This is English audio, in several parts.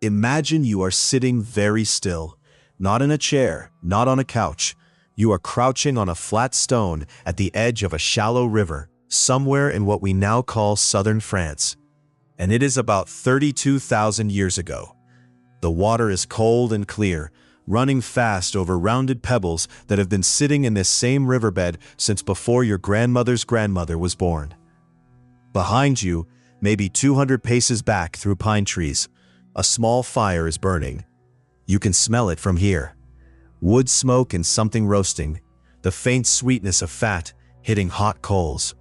Imagine you are sitting very still, not in a chair, not on a couch. You are crouching on a flat stone at the edge of a shallow river, somewhere in what we now call southern France. And it is about 32,000 years ago. The water is cold and clear, running fast over rounded pebbles that have been sitting in this same riverbed since before your grandmother's grandmother was born. Behind you, maybe 200 paces back through pine trees, a small fire is burning. You can smell it from here. Wood smoke and something roasting, the faint sweetness of fat hitting hot coals.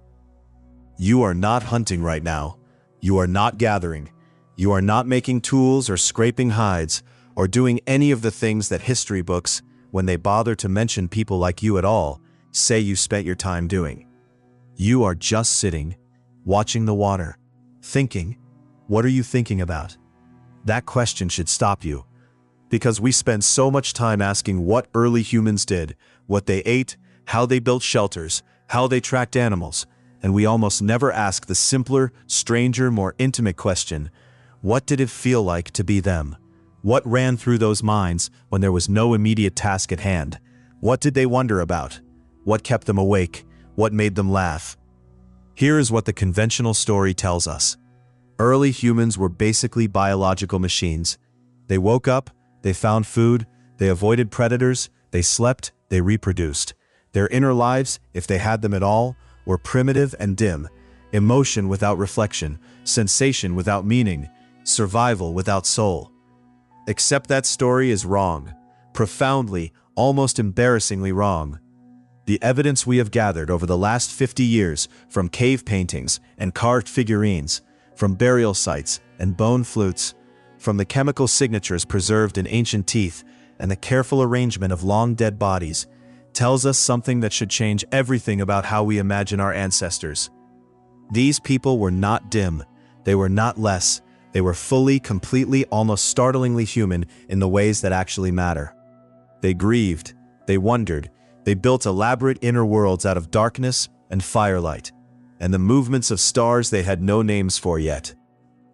You are not hunting right now. You are not gathering. You are not making tools or scraping hides or doing any of the things that history books, when they bother to mention people like you at all, say you spent your time doing. You are just sitting, watching the water, thinking. What are you thinking about? That question should stop you, because we spend so much time asking what early humans did, what they ate, how they built shelters, how they tracked animals, and we almost never ask the simpler, stranger, more intimate question: what did it feel like to be them? What ran through those minds when there was no immediate task at hand? What did they wonder about? What kept them awake? What made them laugh? Here is what the conventional story tells us. Early humans were basically biological machines. They woke up, they found food, they avoided predators, they slept, they reproduced. Their inner lives, if they had them at all, were primitive and dim. Emotion without reflection, sensation without meaning, survival without soul. Except that story is wrong. Profoundly, almost embarrassingly wrong. The evidence we have gathered over the last 50 years from cave paintings and carved figurines, from burial sites and bone flutes, from the chemical signatures preserved in ancient teeth and the careful arrangement of long-dead bodies, tells us something that should change everything about how we imagine our ancestors. These people were not dim. They were not less. They were fully, completely, almost startlingly human in the ways that actually matter. They grieved. They wondered. They built elaborate inner worlds out of darkness and firelight, and the movements of stars they had no names for yet.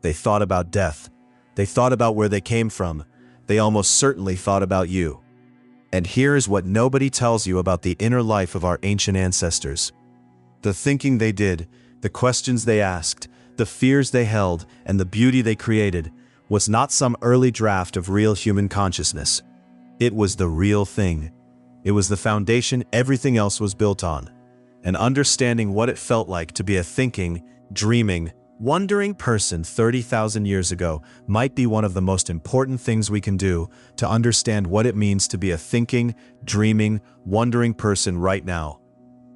They thought about death. They thought about where they came from. They almost certainly thought about you. And here is what nobody tells you about the inner life of our ancient ancestors. The thinking they did, the questions they asked, the fears they held, and the beauty they created was not some early draft of real human consciousness. It was the real thing. It was the foundation everything else was built on. And understanding what it felt like to be a thinking, dreaming, wondering person 30,000 years ago might be one of the most important things we can do to understand what it means to be a thinking, dreaming, wondering person right now.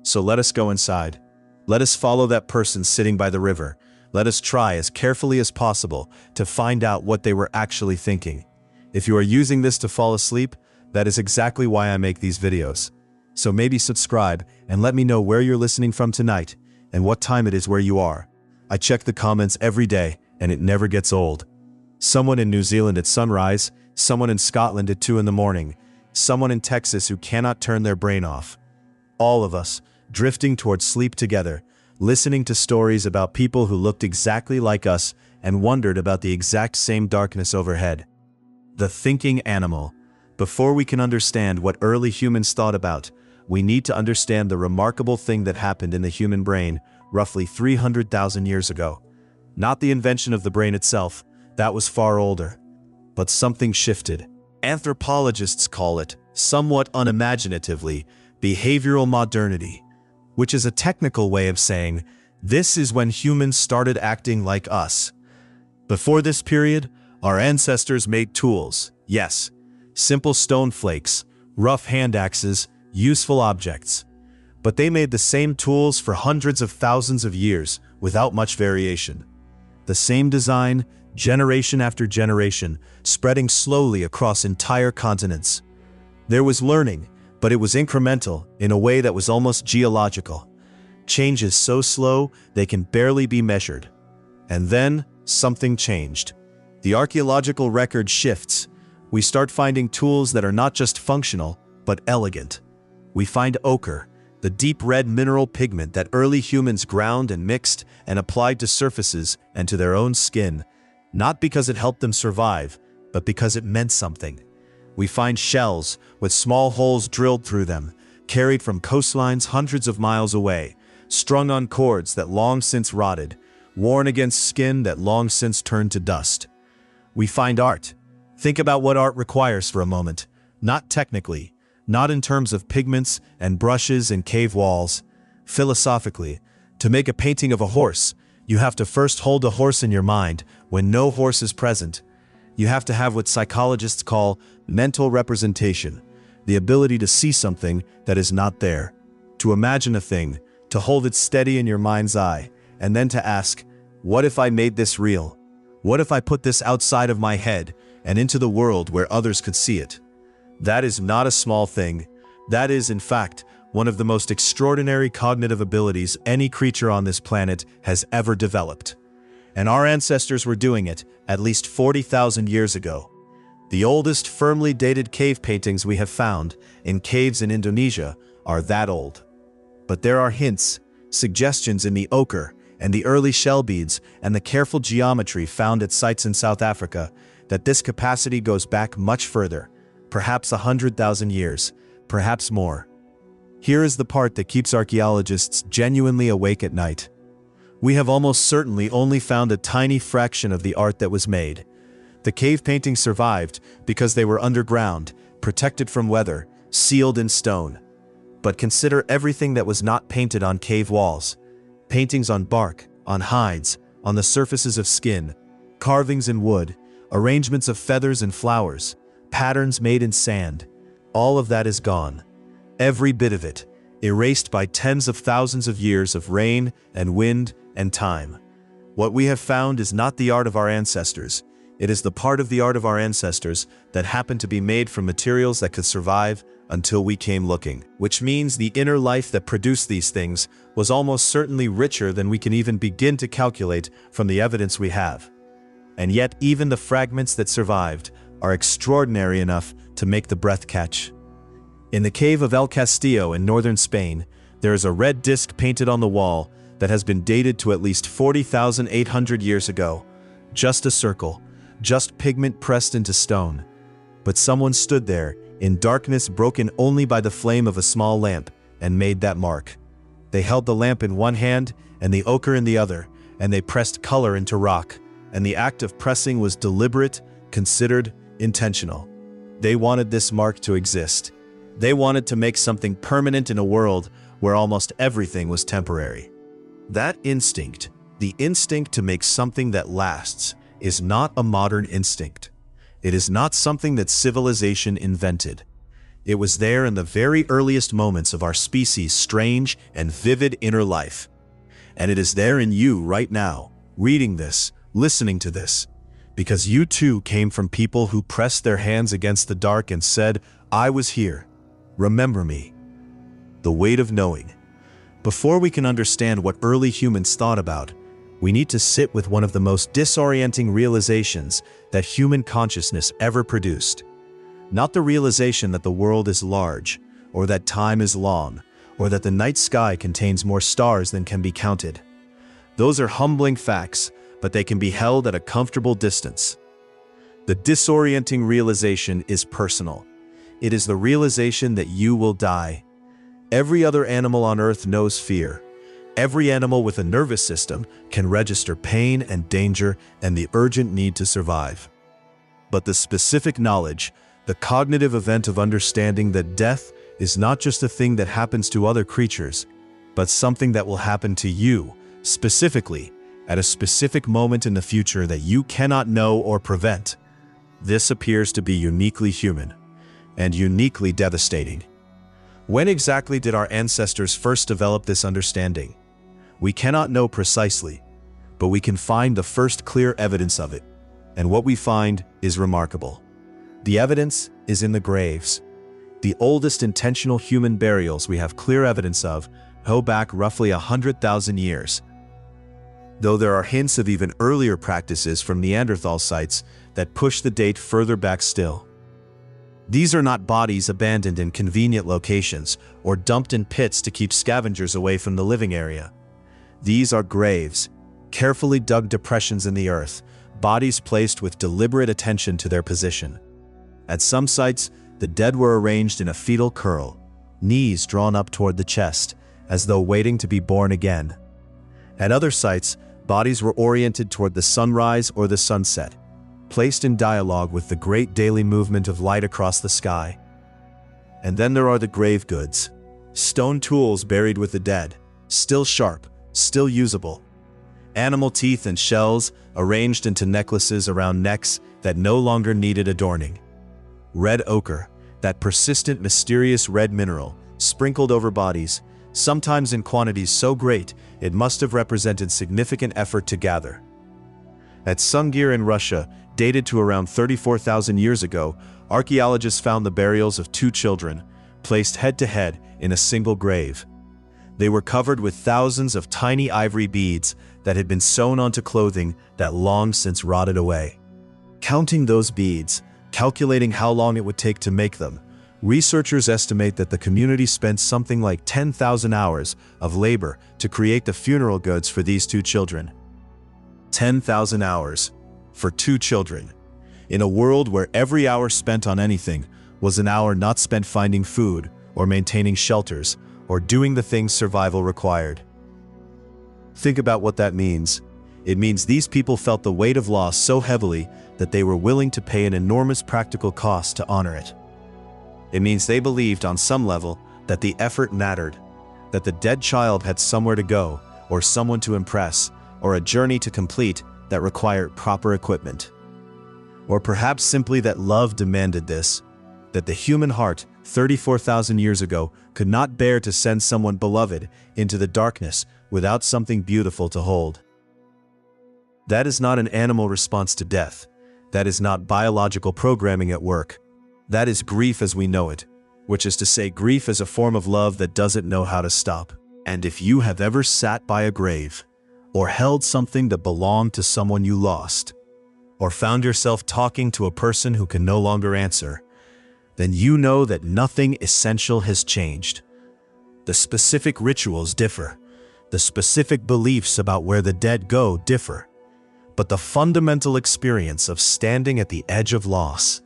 So let us go inside. Let us follow that person sitting by the river. Let us try as carefully as possible to find out what they were actually thinking. If you are using this to fall asleep, that is exactly why I make these videos. So maybe subscribe and let me know where you're listening from tonight and what time it is where you are. I check the comments every day and it never gets old. Someone in New Zealand at sunrise, someone in Scotland at 2 in the morning, someone in Texas who cannot turn their brain off. All of us, drifting towards sleep together, listening to stories about people who looked exactly like us and wondered about the exact same darkness overhead. The thinking animal. Before we can understand what early humans thought about, we need to understand the remarkable thing that happened in the human brain roughly 300,000 years ago. Not the invention of the brain itself, that was far older. But something shifted. Anthropologists call it, somewhat unimaginatively, behavioral modernity, which is a technical way of saying, this is when humans started acting like us. Before this period, our ancestors made tools, yes, simple stone flakes, rough hand axes, useful objects. But they made the same tools for hundreds of thousands of years without much variation. The same design, generation after generation, spreading slowly across entire continents. There was learning, but it was incremental in a way that was almost geological. Changes so slow they can barely be measured. And then something changed. The archaeological record shifts. We start finding tools that are not just functional, but elegant. We find ochre, the deep red mineral pigment that early humans ground and mixed and applied to surfaces and to their own skin, not because it helped them survive, but because it meant something. We find shells with small holes drilled through them, carried from coastlines hundreds of miles away, strung on cords that long since rotted, worn against skin that long since turned to dust. We find art. Think about what art requires for a moment. Not technically, not in terms of pigments and brushes and cave walls. Philosophically, to make a painting of a horse, you have to first hold a horse in your mind when no horse is present. You have to have what psychologists call mental representation, the ability to see something that is not there, to imagine a thing, to hold it steady in your mind's eye, and then to ask, what if I made this real? What if I put this outside of my head and into the world where others could see it? That is not a small thing. That is, in fact, one of the most extraordinary cognitive abilities any creature on this planet has ever developed. And our ancestors were doing it at least 40,000 years ago. The oldest firmly dated cave paintings we have found in caves in Indonesia are that old. But there are hints, suggestions in the ochre and the early shell beads and the careful geometry found at sites in South Africa that this capacity goes back much further, perhaps 100,000 years, perhaps more. Here is the part that keeps archaeologists genuinely awake at night. We have almost certainly only found a tiny fraction of the art that was made. The cave paintings survived because they were underground, protected from weather, sealed in stone. But consider everything that was not painted on cave walls. Paintings on bark, on hides, on the surfaces of skin, carvings in wood, arrangements of feathers and flowers, patterns made in sand. All of that is gone. Every bit of it, erased by tens of thousands of years of rain and wind and time. What we have found is not the art of our ancestors. It is the part of the art of our ancestors that happened to be made from materials that could survive until we came looking. Which means the inner life that produced these things was almost certainly richer than we can even begin to calculate from the evidence we have. And yet even the fragments that survived are extraordinary enough to make the breath catch. In the cave of El Castillo in northern Spain, there is a red disc painted on the wall that has been dated to at least 40,800 years ago. Just a circle, just pigment pressed into stone. But someone stood there, in darkness broken only by the flame of a small lamp, and made that mark. They held the lamp in one hand and the ochre in the other, and they pressed color into rock, and the act of pressing was deliberate, considered, intentional. They wanted this mark to exist. They wanted to make something permanent in a world where almost everything was temporary. That instinct, the instinct to make something that lasts, is not a modern instinct. It is not something that civilization invented. It was there in the very earliest moments of our species' strange and vivid inner life. And it is there in you right now, reading this, listening to this, because you too came from people who pressed their hands against the dark and said, I was here. Remember me. The weight of knowing. Before we can understand what early humans thought about, we need to sit with one of the most disorienting realizations that human consciousness ever produced. Not the realization that the world is large, or that time is long, or that the night sky contains more stars than can be counted. Those are humbling facts, but they can be held at a comfortable distance. The disorienting realization is personal. It is the realization that you will die. Every other animal on Earth knows fear. Every animal with a nervous system can register pain and danger and the urgent need to survive. But the specific knowledge, the cognitive event of understanding that death is not just a thing that happens to other creatures, but something that will happen to you, specifically, at a specific moment in the future that you cannot know or prevent. This appears to be uniquely human and uniquely devastating. When exactly did our ancestors first develop this understanding? We cannot know precisely, but we can find the first clear evidence of it, and what we find is remarkable. The evidence is in the graves. The oldest intentional human burials we have clear evidence of go back roughly 100,000 years, though there are hints of even earlier practices from Neanderthal sites that push the date further back still. These are not bodies abandoned in convenient locations or dumped in pits to keep scavengers away from the living area. These are graves, carefully dug depressions in the earth, bodies placed with deliberate attention to their position. At some sites, the dead were arranged in a fetal curl, knees drawn up toward the chest, as though waiting to be born again. At other sites, bodies were oriented toward the sunrise or the sunset, placed in dialogue with the great daily movement of light across the sky. And then there are the grave goods, stone tools buried with the dead, still sharp, still usable. Animal teeth and shells arranged into necklaces around necks that no longer needed adorning. Red ochre, that persistent, mysterious red mineral, sprinkled over bodies, sometimes in quantities so great it must have represented significant effort to gather. At Sungir in Russia, dated to around 34,000 years ago, archaeologists found the burials of two children, placed head-to-head in a single grave. They were covered with thousands of tiny ivory beads that had been sewn onto clothing that long since rotted away. Counting those beads, calculating how long it would take to make them, researchers estimate that the community spent something like 10,000 hours of labor to create the funeral goods for these two children. 10,000 hours for two children, in a world where every hour spent on anything was an hour not spent finding food or maintaining shelters or doing the things survival required. Think about what that means. It means these people felt the weight of loss so heavily that they were willing to pay an enormous practical cost to honor it. It means they believed on some level that the effort mattered, that the dead child had somewhere to go, or someone to impress, or a journey to complete that required proper equipment. Or perhaps simply that love demanded this, that the human heart 34,000 years ago could not bear to send someone beloved into the darkness without something beautiful to hold. That is not an animal response to death. That is not biological programming at work. That is grief as we know it, which is to say grief as a form of love that doesn't know how to stop. And if you have ever sat by a grave, or held something that belonged to someone you lost, or found yourself talking to a person who can no longer answer, then you know that nothing essential has changed. The specific rituals differ. The specific beliefs about where the dead go differ. But the fundamental experience of standing at the edge of loss,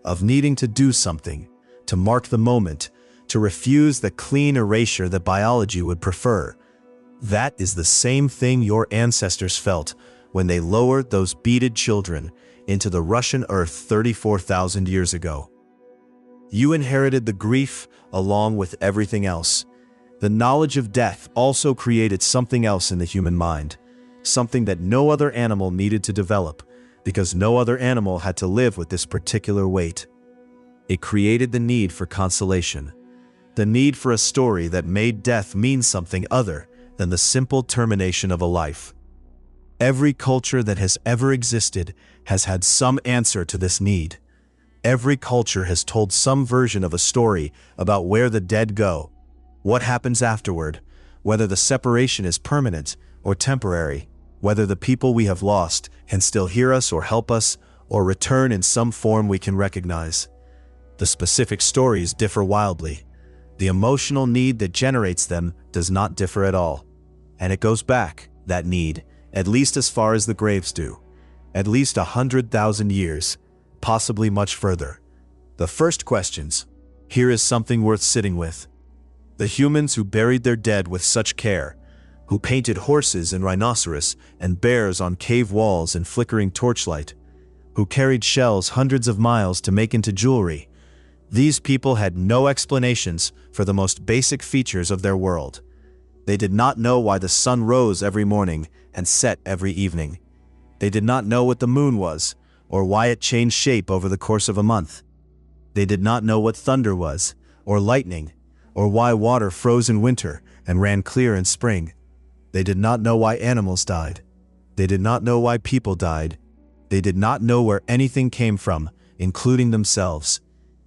of needing to do something, to mark the moment, to refuse the clean erasure that biology would prefer, that is the same thing your ancestors felt when they lowered those beaded children into the Russian earth 34,000 years ago. You inherited the grief along with everything else. The knowledge of death also created something else in the human mind, something that no other animal needed to develop, because no other animal had to live with this particular weight. It created the need for consolation, the need for a story that made death mean something other than the simple termination of a life. Every culture that has ever existed has had some answer to this need. Every culture has told some version of a story about where the dead go, what happens afterward, whether the separation is permanent or temporary, whether the people we have lost can still hear us or help us, or return in some form we can recognize. The specific stories differ wildly. The emotional need that generates them does not differ at all. And it goes back, that need, at least as far as the graves do, at least 100,000 years, possibly much further. The first questions. Here is something worth sitting with. The humans who buried their dead with such care, who painted horses and rhinoceros and bears on cave walls in flickering torchlight, who carried shells hundreds of miles to make into jewelry, these people had no explanations for the most basic features of their world. They did not know why the sun rose every morning and set every evening. They did not know what the moon was, or why it changed shape over the course of a month. They did not know what thunder was, or lightning, or why water froze in winter and ran clear in spring. They did not know why animals died. They did not know why people died. They did not know where anything came from, including themselves.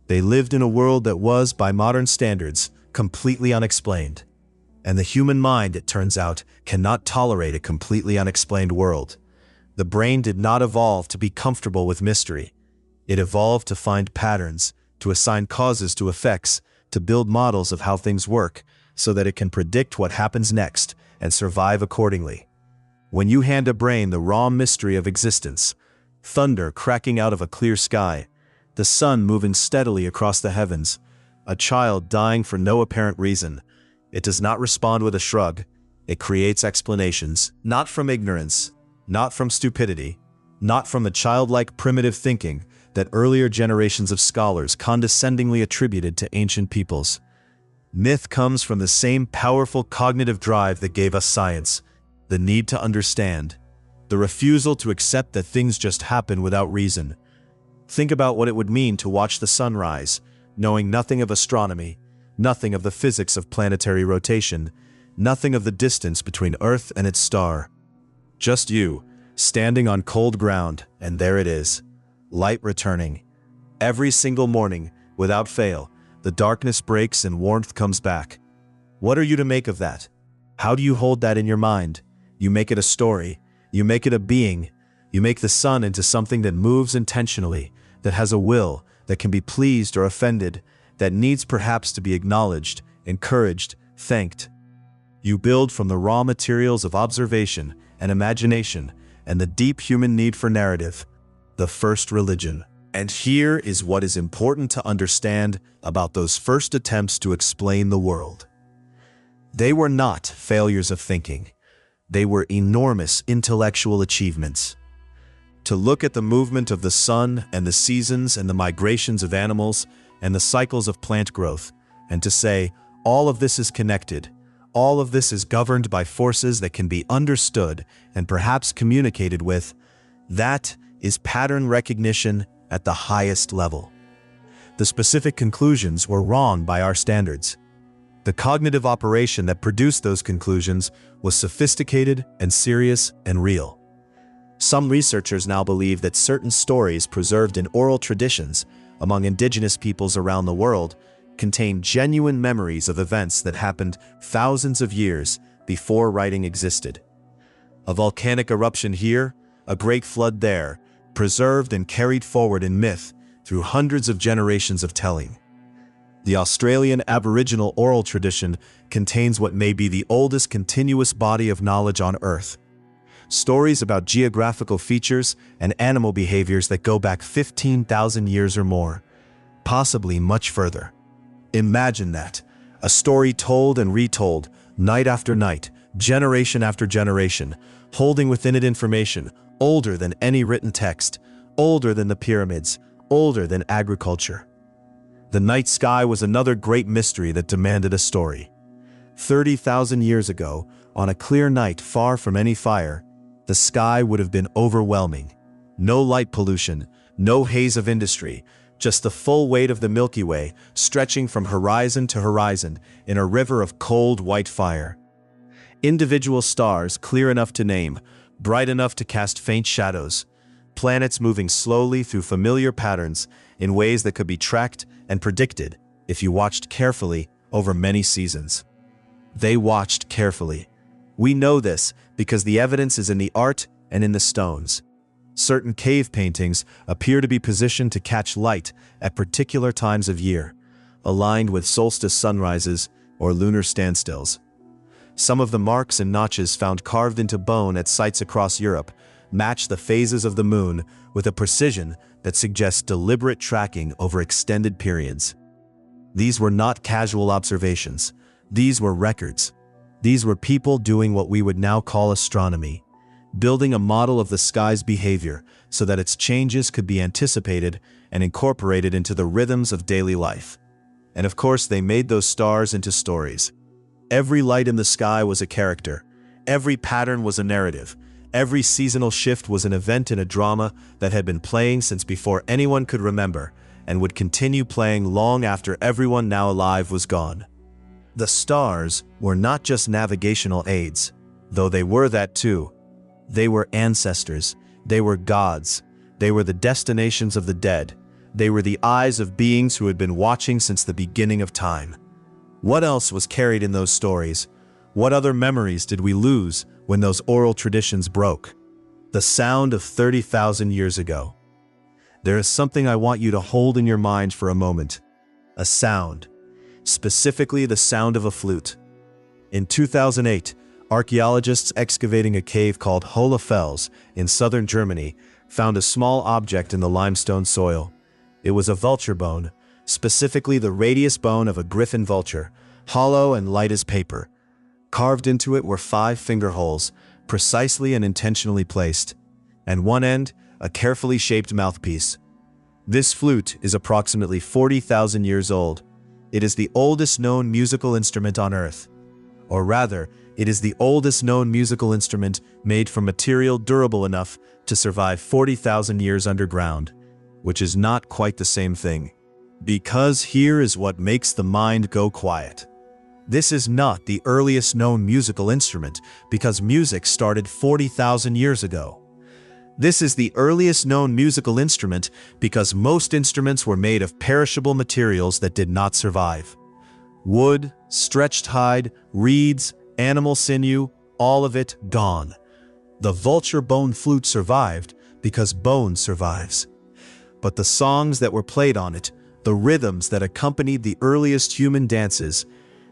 They lived in a world that was, by modern standards, completely unexplained. And the human mind, it turns out, cannot tolerate a completely unexplained world. The brain did not evolve to be comfortable with mystery. It evolved to find patterns, to assign causes to effects, to build models of how things work, so that it can predict what happens next and survive accordingly. When you hand a brain the raw mystery of existence, thunder cracking out of a clear sky, the sun moving steadily across the heavens, a child dying for no apparent reason. It does not respond with a shrug. It creates explanations, not from ignorance, not from stupidity, not from the childlike primitive thinking that earlier generations of scholars condescendingly attributed to ancient peoples. Myth comes from the same powerful cognitive drive that gave us science, the need to understand, the refusal to accept that things just happen without reason. Think about what it would mean to watch the sun rise, knowing nothing of astronomy, nothing of the physics of planetary rotation, nothing of the distance between Earth and its star. Just you, standing on cold ground, and there it is, light returning. Every single morning, without fail, the darkness breaks and warmth comes back. What are you to make of that? How do you hold that in your mind? You make it a story. You make it a being. You make the sun into something that moves intentionally, that has a will, that can be pleased or offended, that needs perhaps to be acknowledged, encouraged, thanked. You build from the raw materials of observation and imagination and the deep human need for narrative, the first religion. And here is what is important to understand about those first attempts to explain the world. They were not failures of thinking. They were enormous intellectual achievements. To look at the movement of the sun and the seasons and the migrations of animals and the cycles of plant growth, and to say, all of this is connected, all of this is governed by forces that can be understood and perhaps communicated with, that is pattern recognition at the highest level. The specific conclusions were wrong by our standards. The cognitive operation that produced those conclusions was sophisticated and serious and real. Some researchers now believe that certain stories preserved in oral traditions among indigenous peoples around the world contain genuine memories of events that happened thousands of years before writing existed. A volcanic eruption here, a great flood there, preserved and carried forward in myth through hundreds of generations of telling. The Australian Aboriginal oral tradition contains what may be the oldest continuous body of knowledge on Earth. Stories about geographical features and animal behaviors that go back 15,000 years or more, possibly much further. Imagine that, a story told and retold, night after night, generation after generation, holding within it information older than any written text, older than the pyramids, older than agriculture. The night sky was another great mystery that demanded a story. 30,000 years ago, on a clear night far from any fire, the sky would have been overwhelming. No light pollution, no haze of industry, just the full weight of the Milky Way stretching from horizon to horizon in a river of cold white fire. Individual stars clear enough to name, bright enough to cast faint shadows, planets moving slowly through familiar patterns in ways that could be tracked and predicted if you watched carefully over many seasons. They watched carefully. We know this because the evidence is in the art and in the stones. Certain cave paintings appear to be positioned to catch light at particular times of year, aligned with solstice sunrises or lunar standstills. Some of the marks and notches found carved into bone at sites across Europe match the phases of the moon with a precision that suggests deliberate tracking over extended periods. These were not casual observations. These were records. These were people doing what we would now call astronomy, building a model of the sky's behavior so that its changes could be anticipated and incorporated into the rhythms of daily life. And of course, they made those stars into stories. Every light in the sky was a character. Every pattern was a narrative. Every seasonal shift was an event in a drama that had been playing since before anyone could remember and would continue playing long after everyone now alive was gone. The stars were not just navigational aids, though they were that too. They were ancestors. They were gods. They were the destinations of the dead. They were the eyes of beings who had been watching since the beginning of time. What else was carried in those stories? What other memories did we lose when those oral traditions broke? The sound of 30,000 years ago. There is something I want you to hold in your mind for a moment. A sound. Specifically the sound of a flute. In 2008, archaeologists excavating a cave called Hohle Fels in southern Germany found a small object in the limestone soil. It was a vulture bone, specifically the radius bone of a griffin vulture, hollow and light as paper. Carved into it were 5 finger holes, precisely and intentionally placed, and one end, a carefully shaped mouthpiece. This flute is approximately 40,000 years old. It is the oldest known musical instrument on Earth. Or rather, it is the oldest known musical instrument made from material durable enough to survive 40,000 years underground, which is not quite the same thing. Because here is what makes the mind go quiet. This is not the earliest known musical instrument because music started 40,000 years ago. This is the earliest known musical instrument because most instruments were made of perishable materials that did not survive. Wood, stretched hide, reeds, animal sinew, all of it gone. The vulture bone flute survived because bone survives. But the songs that were played on it, the rhythms that accompanied the earliest human dances,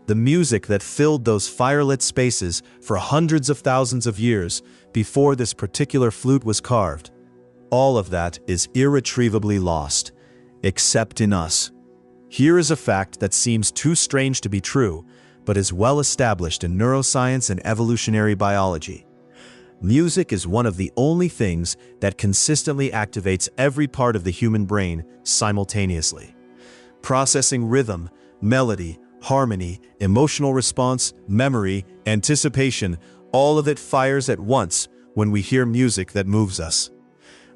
the music that filled those firelit spaces for hundreds of thousands of years before this particular flute was carved, all of that is irretrievably lost, except in us. Here is a fact that seems too strange to be true, but is well established in neuroscience and evolutionary biology. Music is one of the only things that consistently activates every part of the human brain simultaneously. Processing rhythm, melody, harmony, emotional response, memory, anticipation, all of it fires at once when we hear music that moves us.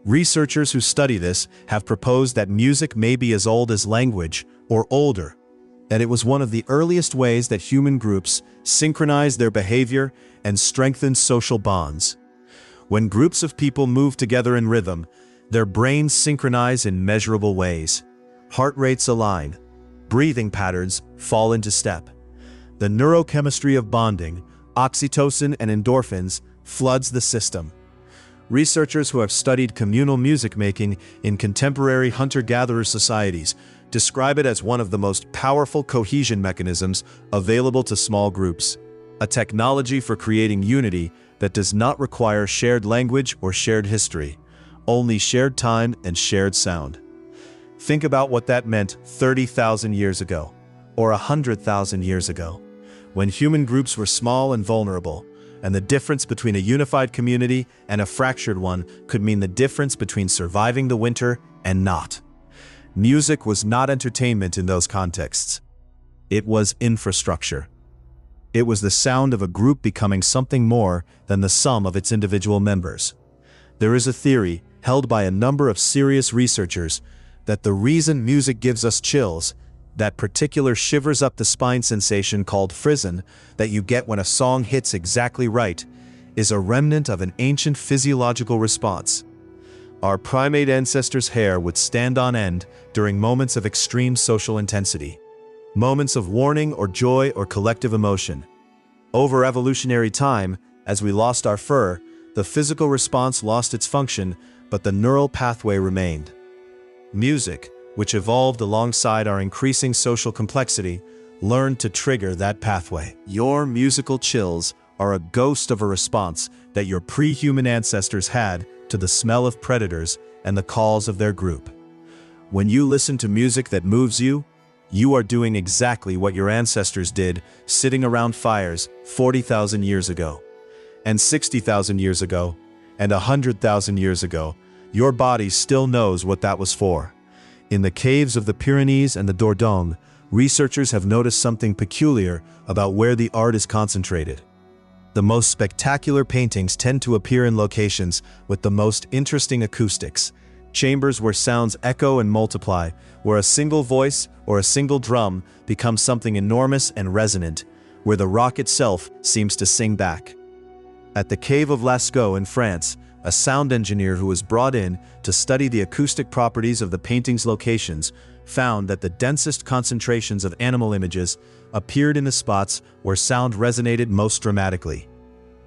Researchers who study this have proposed that music may be as old as language, or older, that it was one of the earliest ways that human groups synchronized their behavior and strengthened social bonds. When groups of people move together in rhythm, their brains synchronize in measurable ways. Heart rates align. Breathing patterns fall into step. The neurochemistry of bonding, oxytocin and endorphins, floods the system. Researchers who have studied communal music making in contemporary hunter-gatherer societies describe it as one of the most powerful cohesion mechanisms available to small groups, a technology for creating unity that does not require shared language or shared history, only shared time and shared sound. Think about what that meant 30,000 years ago, or 100,000 years ago, when human groups were small and vulnerable, and the difference between a unified community and a fractured one could mean the difference between surviving the winter and not. Music was not entertainment in those contexts. It was infrastructure. It was the sound of a group becoming something more than the sum of its individual members. There is a theory, held by a number of serious researchers, that the reason music gives us chills, that particular shivers up the spine sensation called frisson that you get when a song hits exactly right, is a remnant of an ancient physiological response. Our primate ancestors' hair would stand on end during moments of extreme social intensity, moments of warning or joy or collective emotion. Over evolutionary time, as we lost our fur, the physical response lost its function, but the neural pathway remained. Music, which evolved alongside our increasing social complexity, learned to trigger that pathway. Your musical chills are a ghost of a response that your pre-human ancestors had to the smell of predators and the calls of their group. When you listen to music that moves you, you are doing exactly what your ancestors did sitting around fires 40,000 years ago, and 60,000 years ago, and 100,000 years ago. Your body still knows what that was for. In the caves of the Pyrenees and the Dordogne, researchers have noticed something peculiar about where the art is concentrated. The most spectacular paintings tend to appear in locations with the most interesting acoustics, chambers where sounds echo and multiply, where a single voice or a single drum becomes something enormous and resonant, where the rock itself seems to sing back. At the Cave of Lascaux in France, a sound engineer who was brought in to study the acoustic properties of the painting's locations found that the densest concentrations of animal images appeared in the spots where sound resonated most dramatically.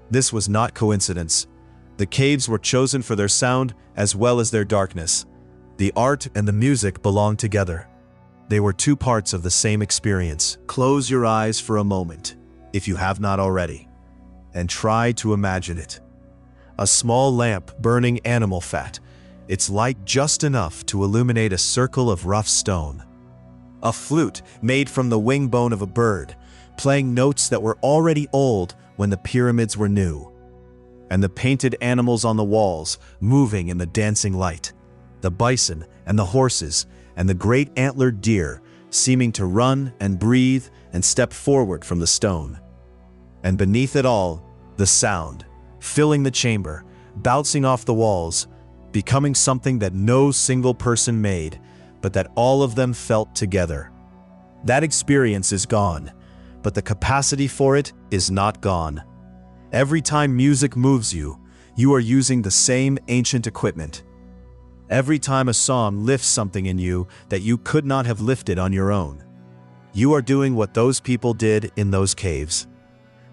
This was not coincidence. The caves were chosen for their sound as well as their darkness. The art and the music belonged together. They were two parts of the same experience. Close your eyes for a moment, if you have not already, and try to imagine it. A small lamp burning animal fat, its light just enough to illuminate a circle of rough stone. A flute made from the wing bone of a bird, playing notes that were already old when the pyramids were new. And the painted animals on the walls moving in the dancing light. The bison and the horses and the great antlered deer seeming to run and breathe and step forward from the stone. And beneath it all, the sound, filling the chamber, bouncing off the walls, becoming something that no single person made, but that all of them felt together. That experience is gone, but the capacity for it is not gone. Every time music moves you, you are using the same ancient equipment. Every time a song lifts something in you that you could not have lifted on your own, you are doing what those people did in those caves.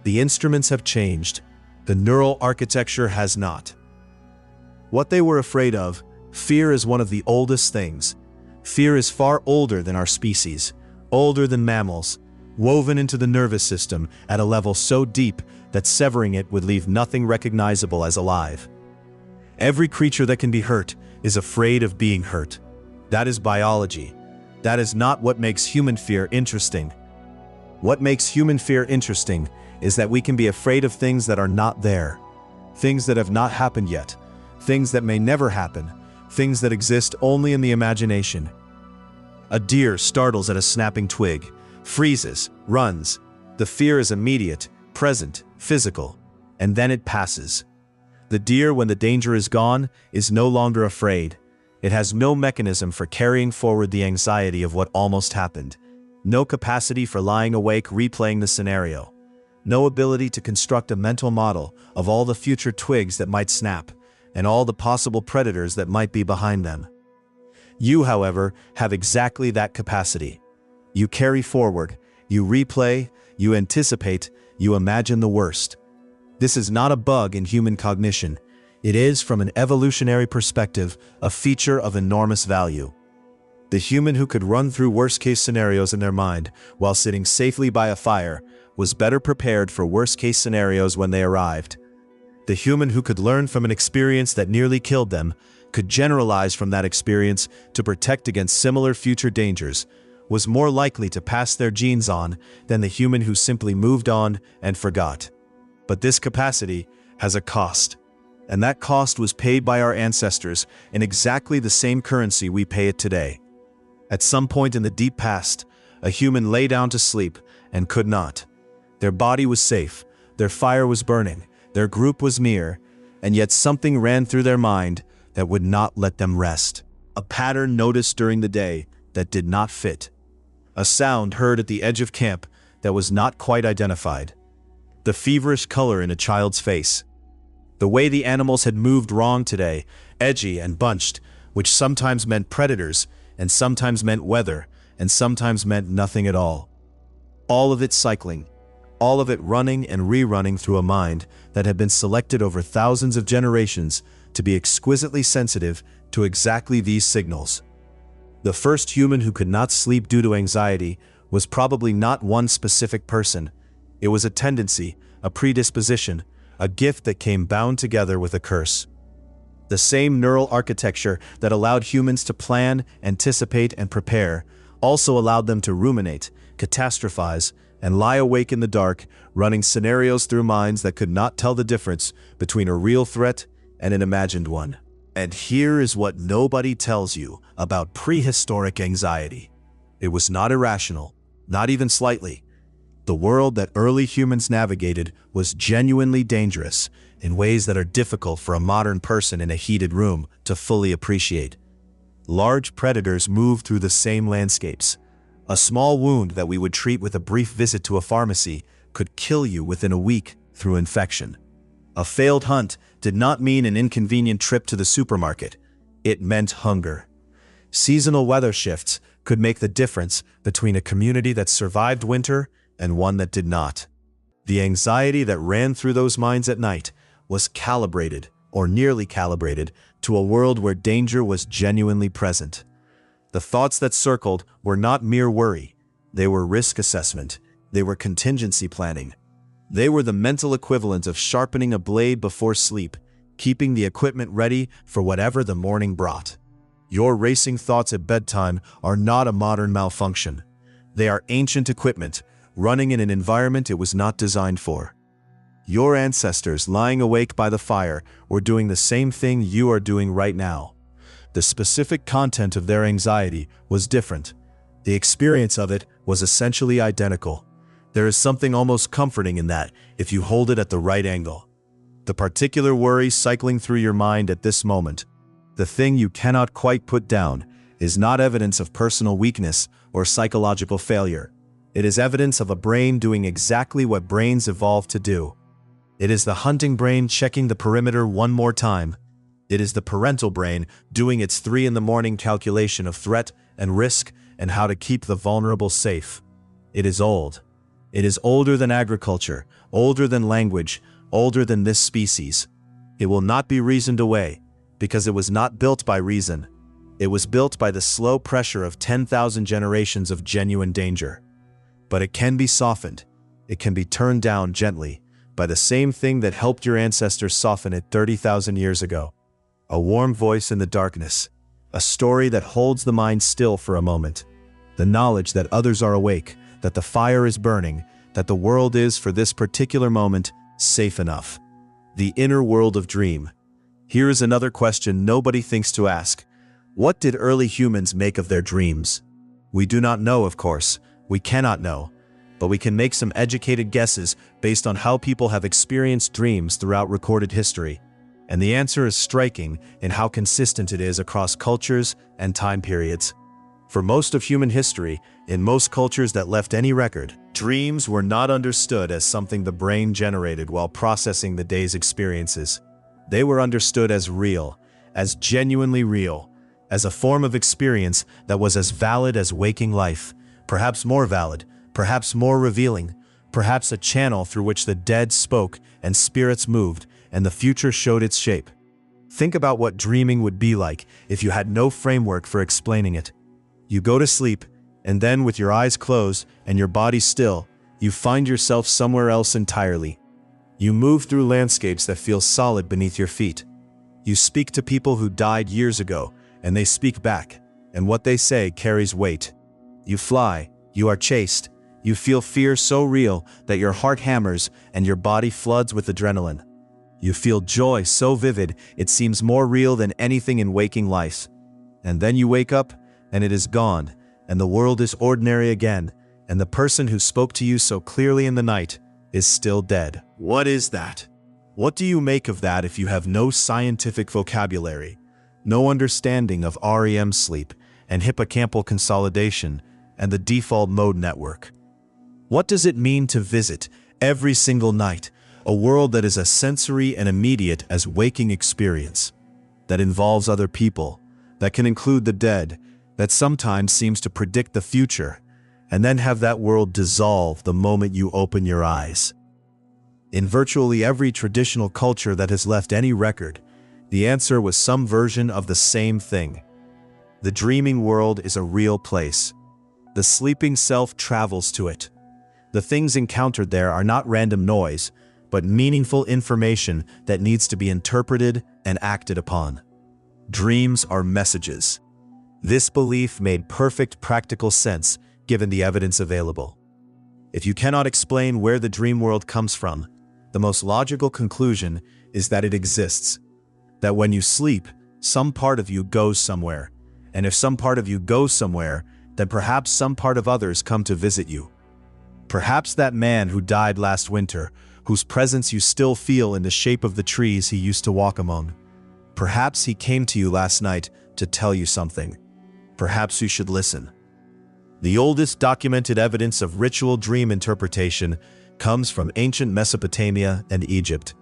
The instruments have changed, the neural architecture has not. What they were afraid of, fear is one of the oldest things. Fear is far older than our species, older than mammals, woven into the nervous system at a level so deep that severing it would leave nothing recognizable as alive. Every creature that can be hurt is afraid of being hurt. That is biology. That is not what makes human fear interesting. What makes human fear interesting is that we can be afraid of things that are not there, things that have not happened yet, things that may never happen, things that exist only in the imagination. A deer startles at a snapping twig, freezes, runs. The fear is immediate, present, physical, and then it passes. The deer, when the danger is gone, is no longer afraid. It has no mechanism for carrying forward the anxiety of what almost happened, no capacity for lying awake replaying the scenario, no ability to construct a mental model of all the future twigs that might snap, and all the possible predators that might be behind them. You, however, have exactly that capacity. You carry forward, you replay, you anticipate, you imagine the worst. This is not a bug in human cognition. It is, from an evolutionary perspective, a feature of enormous value. The human who could run through worst-case scenarios in their mind while sitting safely by a fire was better prepared for worst-case scenarios when they arrived. The human who could learn from an experience that nearly killed them, could generalize from that experience to protect against similar future dangers, was more likely to pass their genes on than the human who simply moved on and forgot. But this capacity has a cost, and that cost was paid by our ancestors in exactly the same currency we pay it today. At some point in the deep past, a human lay down to sleep and could not. Their body was safe, their fire was burning, their group was near, and yet something ran through their mind that would not let them rest. A pattern noticed during the day that did not fit. A sound heard at the edge of camp that was not quite identified. The feverish color in a child's face. The way the animals had moved wrong today, edgy and bunched, which sometimes meant predators, and sometimes meant weather, and sometimes meant nothing at all. All of it cycling, all of it running and rerunning through a mind that had been selected over thousands of generations to be exquisitely sensitive to exactly these signals. The first human who could not sleep due to anxiety was probably not one specific person. It was a tendency, a predisposition, a gift that came bound together with a curse. The same neural architecture that allowed humans to plan, anticipate, and prepare also allowed them to ruminate, catastrophize, and lie awake in the dark, running scenarios through minds that could not tell the difference between a real threat and an imagined one. And here is what nobody tells you about prehistoric anxiety. It was not irrational, not even slightly. The world that early humans navigated was genuinely dangerous in ways that are difficult for a modern person in a heated room to fully appreciate. Large predators moved through the same landscapes. A small wound that we would treat with a brief visit to a pharmacy could kill you within a week through infection. A failed hunt did not mean an inconvenient trip to the supermarket. It meant hunger. Seasonal weather shifts could make the difference between a community that survived winter and one that did not. The anxiety that ran through those minds at night was calibrated, or nearly calibrated, to a world where danger was genuinely present. The thoughts that circled were not mere worry. They were risk assessment. They were contingency planning. They were the mental equivalent of sharpening a blade before sleep, keeping the equipment ready for whatever the morning brought. Your racing thoughts at bedtime are not a modern malfunction. They are ancient equipment, running in an environment it was not designed for. Your ancestors, lying awake by the fire, were doing the same thing you are doing right now. The specific content of their anxiety was different. The experience of it was essentially identical. There is something almost comforting in that, if you hold it at the right angle. The particular worry cycling through your mind at this moment, the thing you cannot quite put down, is not evidence of personal weakness or psychological failure. It is evidence of a brain doing exactly what brains evolved to do. It is the hunting brain checking the perimeter one more time. It is the parental brain doing its 3 in the morning calculation of threat and risk and how to keep the vulnerable safe. It is old. It is older than agriculture, older than language, older than this species. It will not be reasoned away, because it was not built by reason. It was built by the slow pressure of 10,000 generations of genuine danger. But it can be softened. It can be turned down gently by the same thing that helped your ancestors soften it 30,000 years ago. A warm voice in the darkness. A story that holds the mind still for a moment. The knowledge that others are awake, that the fire is burning, that the world is, for this particular moment, safe enough. The inner world of dream. Here is another question nobody thinks to ask. What did early humans make of their dreams? We do not know, of course. We cannot know. But we can make some educated guesses based on how people have experienced dreams throughout recorded history. And the answer is striking in how consistent it is across cultures and time periods. For most of human history, in most cultures that left any record, dreams were not understood as something the brain generated while processing the day's experiences. They were understood as real, as genuinely real, as a form of experience that was as valid as waking life, perhaps more valid, perhaps more revealing, perhaps a channel through which the dead spoke and spirits moved and the future showed its shape. Think about what dreaming would be like if you had no framework for explaining it. You go to sleep, and then with your eyes closed and your body still, you find yourself somewhere else entirely. You move through landscapes that feel solid beneath your feet. You speak to people who died years ago, and they speak back, and what they say carries weight. You fly, you are chased, you feel fear so real that your heart hammers and your body floods with adrenaline. You feel joy so vivid it seems more real than anything in waking life. And then you wake up, and it is gone, and the world is ordinary again, and the person who spoke to you so clearly in the night is still dead. What is that? What do you make of that if you have no scientific vocabulary, no understanding of REM sleep and hippocampal consolidation and the default mode network? What does it mean to visit, every single night, a world that is as sensory and immediate as waking experience, that involves other people, that can include the dead, that sometimes seems to predict the future, and then have that world dissolve the moment you open your eyes? In virtually every traditional culture that has left any record, the answer was some version of the same thing. The dreaming world is a real place. The sleeping self travels to it. The things encountered there are not random noise, but meaningful information that needs to be interpreted and acted upon. Dreams are messages. This belief made perfect practical sense given the evidence available. If you cannot explain where the dream world comes from, the most logical conclusion is that it exists. That when you sleep, some part of you goes somewhere, and if some part of you goes somewhere, then perhaps some part of others come to visit you. Perhaps that man who died last winter, whose presence you still feel in the shape of the trees he used to walk among. Perhaps he came to you last night to tell you something. Perhaps you should listen. The oldest documented evidence of ritual dream interpretation comes from ancient Mesopotamia and Egypt,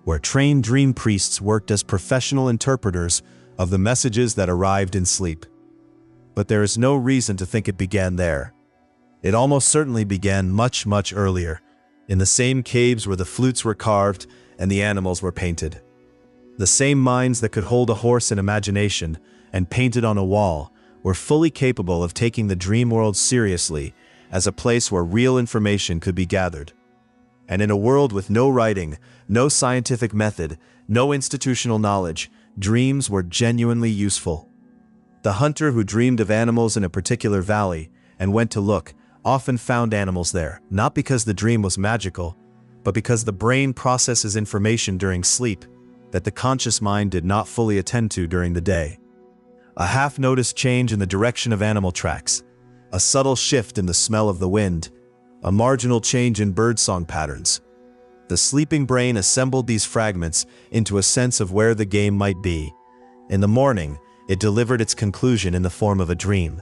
where trained dream priests worked as professional interpreters of the messages that arrived in sleep. But there is no reason to think it began there. It almost certainly began much, much earlier, in the same caves where the flutes were carved and the animals were painted. The same minds that could hold a horse in imagination and paint it on a wall were fully capable of taking the dream world seriously as a place where real information could be gathered. And in a world with no writing, no scientific method, No institutional knowledge. Dreams were genuinely useful. The hunter who dreamed of animals in a particular valley and went to look often found animals there, not because the dream was magical, but because the brain processes information during sleep that the conscious mind did not fully attend to during the day. A half-noticed change in the direction of animal tracks, a subtle shift in the smell of the wind, a marginal change in birdsong patterns. The sleeping brain assembled these fragments into a sense of where the game might be. In the morning, it delivered its conclusion in the form of a dream.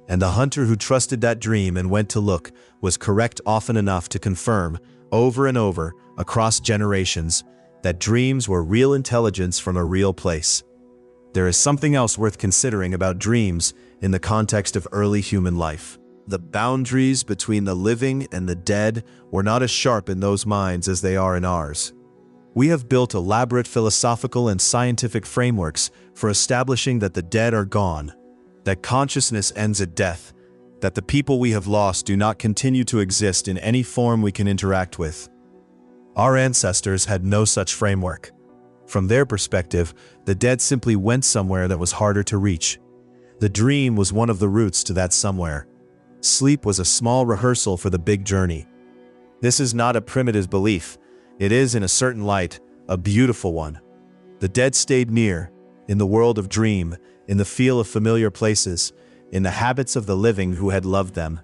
And the hunter who trusted that dream and went to look was correct often enough to confirm, over and over, across generations, that dreams were real intelligence from a real place. There is something else worth considering about dreams in the context of early human life. The boundaries between the living and the dead were not as sharp in those minds as they are in ours. We have built elaborate philosophical and scientific frameworks for establishing that the dead are gone, that consciousness ends at death, that the people we have lost do not continue to exist in any form we can interact with. Our ancestors had no such framework. From their perspective, the dead simply went somewhere that was harder to reach. The dream was one of the routes to that somewhere. Sleep was a small rehearsal for the big journey. This is not a primitive belief. It is, in a certain light, a beautiful one. The dead stayed near, in the world of dream, in the feel of familiar places, in the habits of the living who had loved them.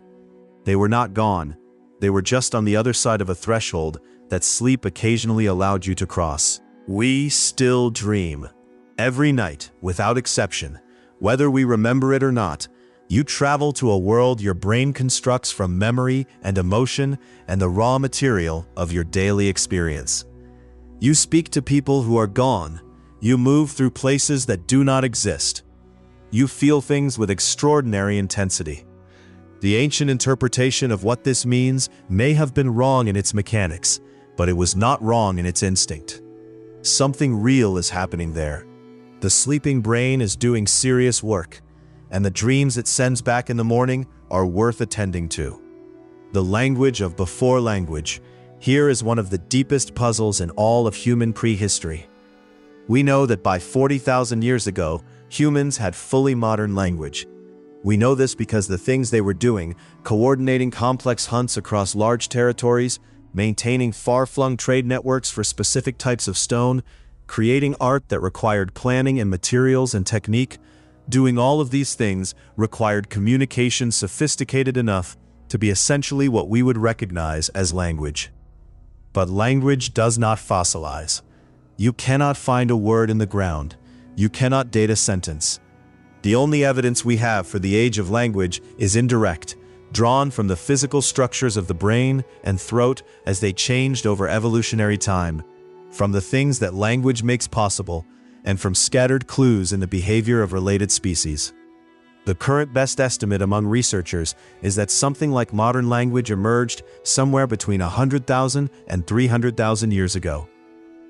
They were not gone. They were just on the other side of a threshold that sleep occasionally allowed you to cross. We still dream. Every night, without exception, whether we remember it or not, you travel to a world your brain constructs from memory and emotion and the raw material of your daily experience. You speak to people who are gone. You move through places that do not exist. You feel things with extraordinary intensity. The ancient interpretation of what this means may have been wrong in its mechanics, but it was not wrong in its instinct. Something real is happening there. The sleeping brain is doing serious work, and the dreams it sends back in the morning are worth attending to. The language of before language. Here is one of the deepest puzzles in all of human prehistory. We know that by 40,000 years ago, humans had fully modern language. We know this because the things they were doing, coordinating complex hunts across large territories, maintaining far-flung trade networks for specific types of stone, creating art that required planning and materials and technique, doing all of these things required communication sophisticated enough to be essentially what we would recognize as language. But language does not fossilize. You cannot find a word in the ground. You cannot date a sentence. The only evidence we have for the age of language is indirect, drawn from the physical structures of the brain and throat as they changed over evolutionary time, from the things that language makes possible, and from scattered clues in the behavior of related species. The current best estimate among researchers is that something like modern language emerged somewhere between 100,000 and 300,000 years ago.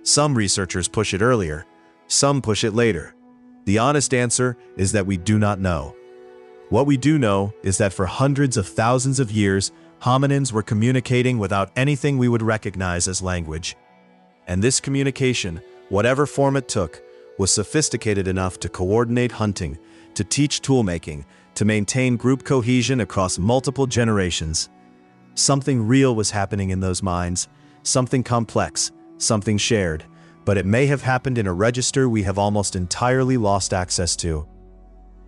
Some researchers push it earlier, some push it later. The honest answer is that we do not know. What we do know is that for hundreds of thousands of years, hominins were communicating without anything we would recognize as language. And this communication, whatever form it took, was sophisticated enough to coordinate hunting, to teach toolmaking, to maintain group cohesion across multiple generations. Something real was happening in those minds, something complex, something shared, but it may have happened in a register we have almost entirely lost access to.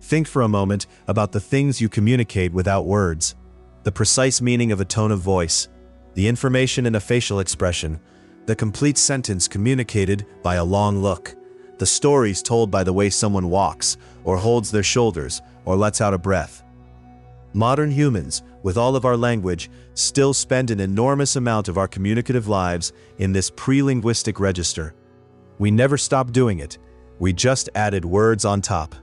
Think for a moment about the things you communicate without words, the precise meaning of a tone of voice, the information in a facial expression, the complete sentence communicated by a long look, the stories told by the way someone walks, or holds their shoulders, or lets out a breath. Modern humans, with all of our language, still spend an enormous amount of our communicative lives in this pre-linguistic register. We never stopped doing it. We just added words on top.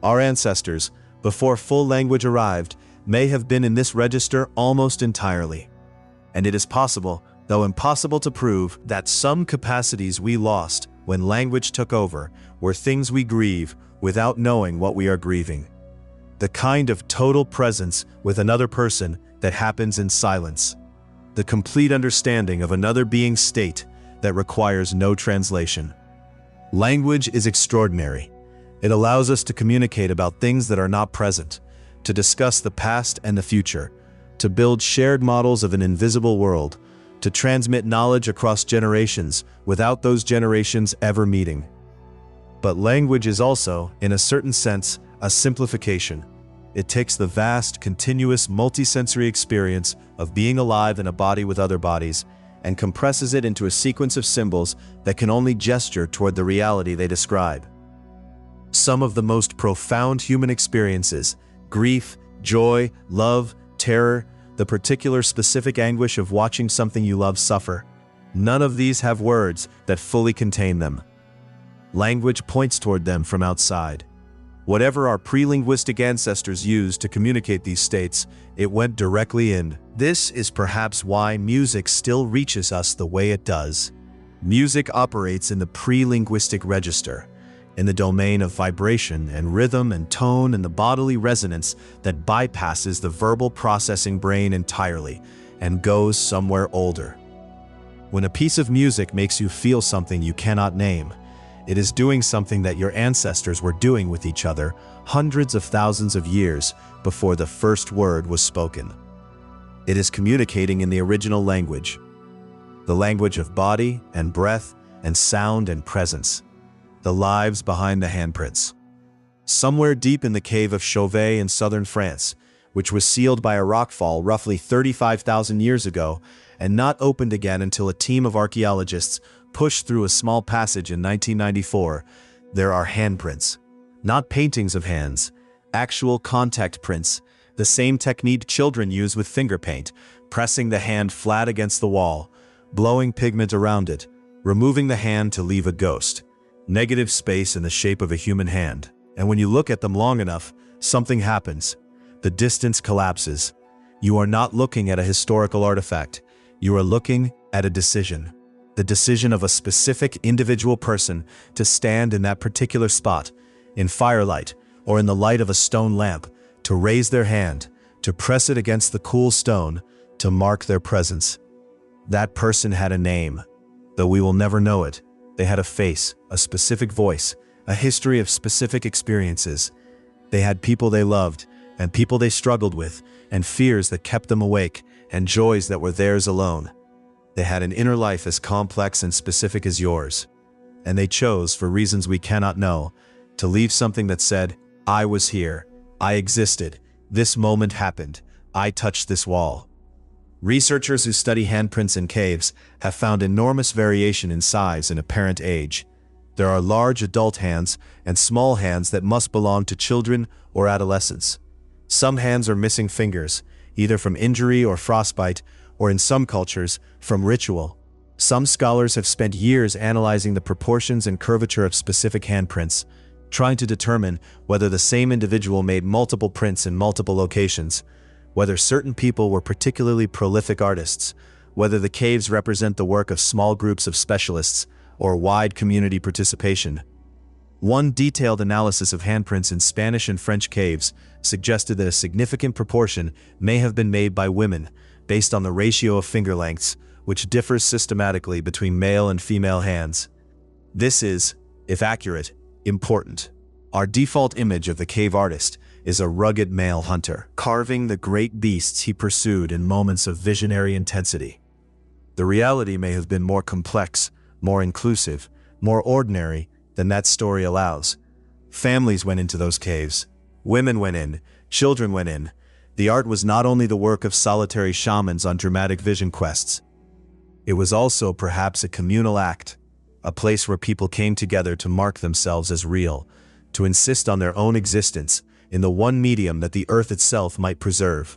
Our ancestors, before full language arrived, may have been in this register almost entirely. And it is possible, though impossible to prove, that some capacities we lost when language took over were things we grieve without knowing what we are grieving. The kind of total presence with another person that happens in silence. The complete understanding of another being's state that requires no translation. Language is extraordinary. It allows us to communicate about things that are not present, to discuss the past and the future, to build shared models of an invisible world, to transmit knowledge across generations without those generations ever meeting. But language is also, in a certain sense, a simplification. It takes the vast, continuous, multisensory experience of being alive in a body with other bodies and compresses it into a sequence of symbols that can only gesture toward the reality they describe. Some of the most profound human experiences, grief, joy, love, terror, the particular specific anguish of watching something you love suffer, none of these have words that fully contain them. Language points toward them from outside. Whatever our pre-linguistic ancestors used to communicate these states, it went directly in. This is perhaps why music still reaches us the way it does. Music operates in the pre-linguistic register, in the domain of vibration and rhythm and tone and the bodily resonance that bypasses the verbal processing brain entirely and goes somewhere older. When a piece of music makes you feel something you cannot name, it is doing something that your ancestors were doing with each other hundreds of thousands of years before the first word was spoken. It is communicating in the original language, the language of body and breath and sound and presence, the lives behind the handprints. Somewhere deep in the cave of Chauvet in southern France, which was sealed by a rockfall roughly 35,000 years ago and not opened again until a team of archaeologists pushed through a small passage in 1994, there are handprints. Not paintings of hands, actual contact prints, the same technique children use with finger paint, pressing the hand flat against the wall, blowing pigment around it, removing the hand to leave a ghost, negative space in the shape of a human hand. And when you look at them long enough, something happens. The distance collapses. You are not looking at a historical artifact. You are looking at a decision. The decision of a specific individual person to stand in that particular spot, in firelight or in the light of a stone lamp, to raise their hand, to press it against the cool stone, to mark their presence. That person had a name, though we will never know it. They had a face, a specific voice, a history of specific experiences. They had people they loved, and people they struggled with, and fears that kept them awake, and joys that were theirs alone. They had an inner life as complex and specific as yours. And they chose, for reasons we cannot know, to leave something that said, I was here, I existed, this moment happened, I touched this wall. Researchers who study handprints in caves have found enormous variation in size and apparent age. There are large adult hands and small hands that must belong to children or adolescents. Some hands are missing fingers, either from injury or frostbite, or in some cultures, from ritual. Some scholars have spent years analyzing the proportions and curvature of specific handprints, trying to determine whether the same individual made multiple prints in multiple locations, whether certain people were particularly prolific artists, whether the caves represent the work of small groups of specialists or wide community participation. One detailed analysis of handprints in Spanish and French caves suggested that a significant proportion may have been made by women, based on the ratio of finger lengths, which differs systematically between male and female hands. This is, if accurate, important. Our default image of the cave artist is a rugged male hunter, carving the great beasts he pursued in moments of visionary intensity. The reality may have been more complex, more inclusive, more ordinary than that story allows. Families went into those caves. Women went in. Children went in. The art was not only the work of solitary shamans on dramatic vision quests. It was also perhaps a communal act, a place where people came together to mark themselves as real, to insist on their own existence in the one medium that the earth itself might preserve.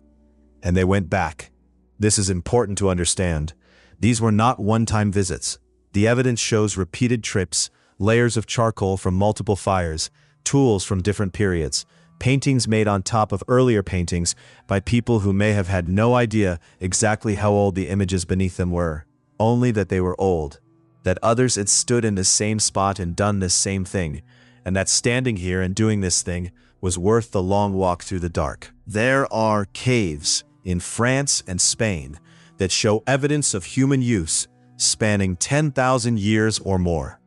And they went back. This is important to understand. These were not one-time visits. The evidence shows repeated trips, layers of charcoal from multiple fires, tools from different periods, paintings made on top of earlier paintings by people who may have had no idea exactly how old the images beneath them were, only that they were old, that others had stood in the same spot and done this same thing, and that standing here and doing this thing was worth the long walk through the dark. There are caves in France and Spain that show evidence of human use spanning 10,000 years or more.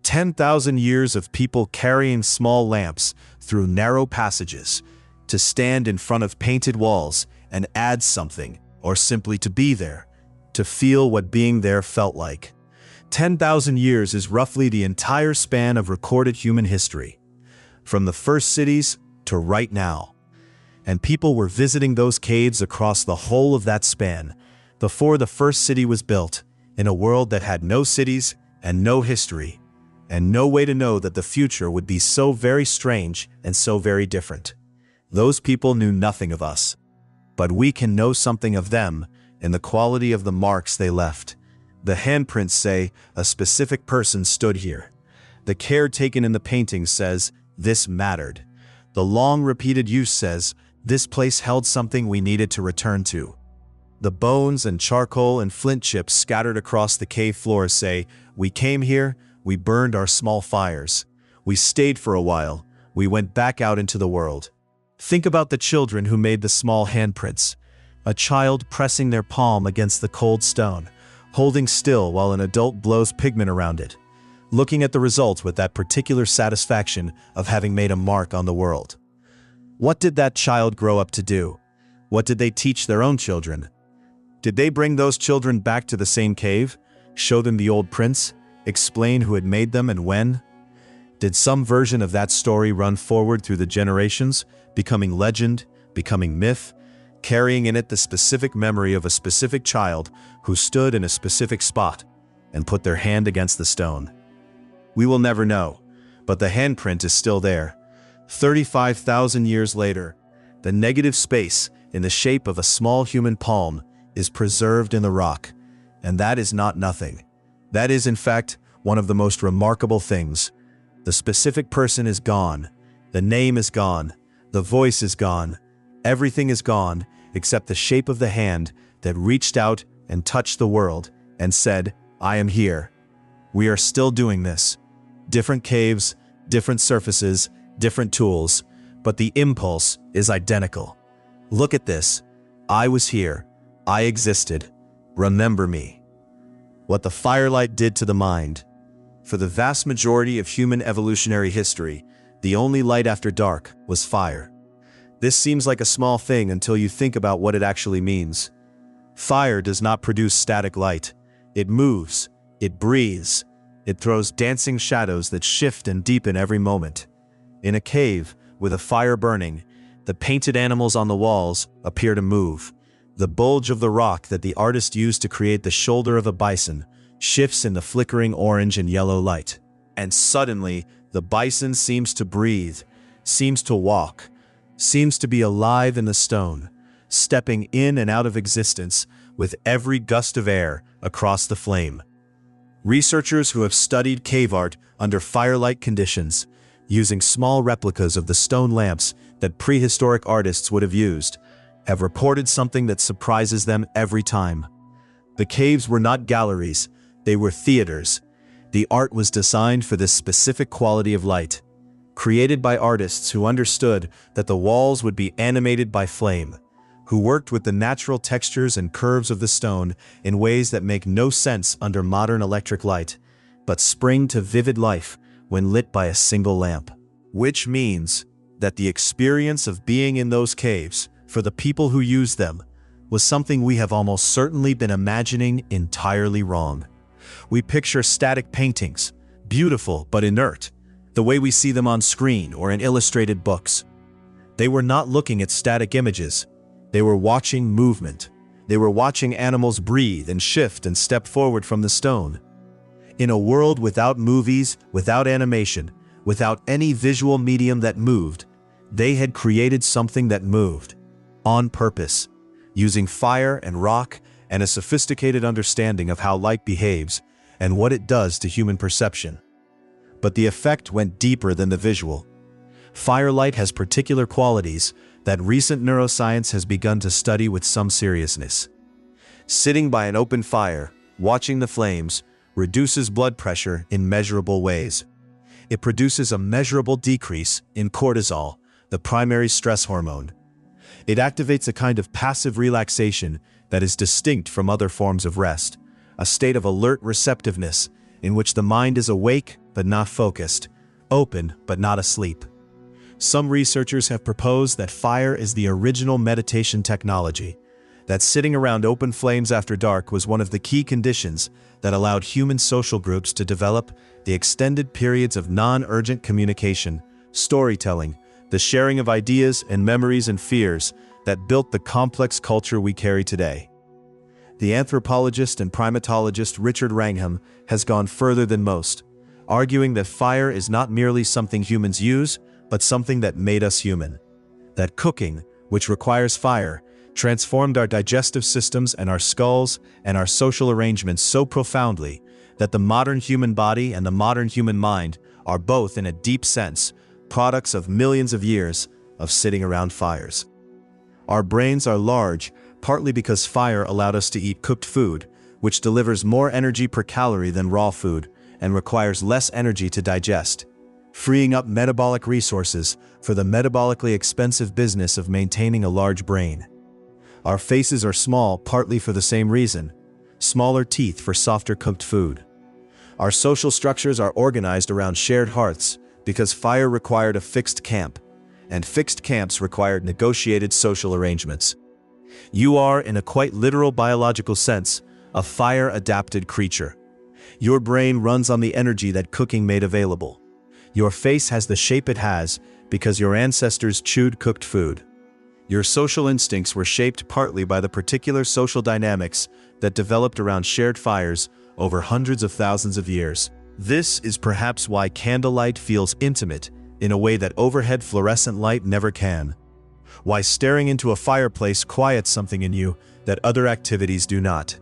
10,000 years of people carrying small lamps through narrow passages, to stand in front of painted walls and add something, or simply to be there, to feel what being there felt like. 10,000 years is roughly the entire span of recorded human history, from the first cities to right now. And people were visiting those caves across the whole of that span, before the first city was built, in a world that had no cities and no history, and no way to know that the future would be so very strange and so very different. Those people knew nothing of us, but we can know something of them in the quality of the marks they left. The handprints say a specific person stood here. The care taken in the painting says this mattered. The long repeated use says this place held something we needed to return to. The bones and charcoal and flint chips scattered across the cave floors say, we came here, we burned our small fires. We stayed for a while, we went back out into the world. Think about the children who made the small handprints. A child pressing their palm against the cold stone, holding still while an adult blows pigment around it, looking at the result with that particular satisfaction of having made a mark on the world. What did that child grow up to do? What did they teach their own children? Did they bring those children back to the same cave, show them the old prints, explain who had made them and when? Did some version of that story run forward through the generations, becoming legend, becoming myth, carrying in it the specific memory of a specific child who stood in a specific spot and put their hand against the stone? We will never know, but the handprint is still there. 35,000 years later, the negative space in the shape of a small human palm is preserved in the rock, and that is not nothing. That is, in fact, one of the most remarkable things. The specific person is gone, the name is gone, the voice is gone, everything is gone except the shape of the hand that reached out and touched the world and said, I am here. We are still doing this. Different caves, different surfaces, different tools, but the impulse is identical. Look at this. I was here. I existed. Remember me. What the firelight did to the mind. For the vast majority of human evolutionary history, the only light after dark was fire. This seems like a small thing until you think about what it actually means. Fire does not produce static light. It moves, it breathes, it throws dancing shadows that shift and deepen every moment. In a cave, with a fire burning, the painted animals on the walls appear to move. The bulge of the rock that the artist used to create the shoulder of a bison shifts in the flickering orange and yellow light. And suddenly, the bison seems to breathe, seems to walk, seems to be alive in the stone, stepping in and out of existence with every gust of air across the flame. Researchers who have studied cave art under firelight conditions, using small replicas of the stone lamps that prehistoric artists would have used, have reported something that surprises them every time. The caves were not galleries, they were theaters. The art was designed for this specific quality of light, created by artists who understood that the walls would be animated by flame, who worked with the natural textures and curves of the stone in ways that make no sense under modern electric light, but spring to vivid life when lit by a single lamp. Which means that the experience of being in those caves, for the people who used them, was something we have almost certainly been imagining entirely wrong. We picture static paintings, beautiful but inert, the way we see them on screen or in illustrated books. They were not looking at static images. They were watching movement. They were watching animals breathe and shift and step forward from the stone. In a world without movies, without animation, without any visual medium that moved, they had created something that moved. On purpose, using fire and rock and a sophisticated understanding of how light behaves and what it does to human perception. But the effect went deeper than the visual. Firelight has particular qualities that recent neuroscience has begun to study with some seriousness. Sitting by an open fire, watching the flames, reduces blood pressure in measurable ways. It produces a measurable decrease in cortisol, the primary stress hormone. It activates a kind of passive relaxation that is distinct from other forms of rest, a state of alert receptiveness, in which the mind is awake but not focused, open but not asleep. Some researchers have proposed that fire is the original meditation technology, that sitting around open flames after dark was one of the key conditions that allowed human social groups to develop the extended periods of non-urgent communication, storytelling, the sharing of ideas and memories and fears that built the complex culture we carry today. The anthropologist and primatologist Richard Wrangham has gone further than most, arguing that fire is not merely something humans use, but something that made us human. That cooking, which requires fire, transformed our digestive systems and our skulls and our social arrangements so profoundly that the modern human body and the modern human mind are both, in a deep sense, products of millions of years of sitting around fires. Our brains are large, partly because fire allowed us to eat cooked food, which delivers more energy per calorie than raw food and requires less energy to digest, freeing up metabolic resources for the metabolically expensive business of maintaining a large brain. Our faces are small partly for the same reason, smaller teeth for softer cooked food. Our social structures are organized around shared hearths because fire required a fixed camp, and fixed camps required negotiated social arrangements. You are, in a quite literal biological sense, a fire-adapted creature. Your brain runs on the energy that cooking made available. Your face has the shape it has because your ancestors chewed cooked food. Your social instincts were shaped partly by the particular social dynamics that developed around shared fires over hundreds of thousands of years. This is perhaps why candlelight feels intimate in a way that overhead fluorescent light never can. Why staring into a fireplace quiets something in you that other activities do not.